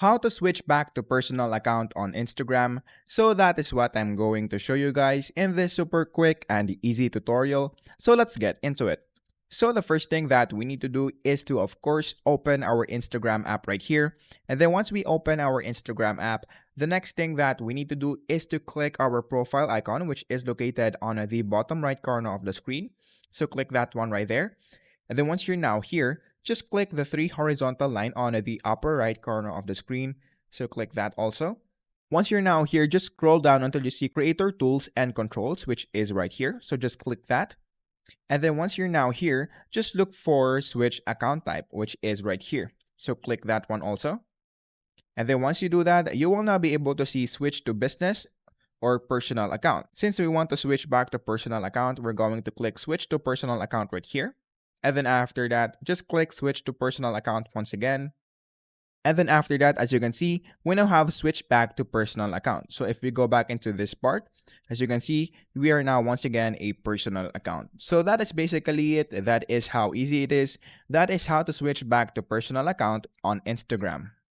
how to switch back to personal account on Instagram. So that is what I'm going to show you guys in this super quick and easy tutorial. So let's get into it. So the first thing that we need to do is to, of course, open our Instagram app right here. And then once we open our Instagram app, the next thing that we need to do is to click our profile icon, which is located on the bottom right corner of the screen. So click that one right there. And then once you're now here, just click the three horizontal line on the upper right corner of the screen. So click that also. Once you're now here, just scroll down until you see Creator Tools and Controls, which is right here. So just click that. And then once you're now here, just look for Switch Account Type, which is right here. So click that one also. And then once you do that, you will now be able to see Switch to Business or Personal Account. Since we want to switch back to Personal Account, we're going to click Switch to Personal Account right here. And then after that, just click Switch to Personal Account once again. And then after that, as you can see, we now have switched back to personal account. So if we go back into this part, as you can see, we are now once again a personal account. So that is basically it. That is how easy it is. That is how to switch back to personal account on Instagram.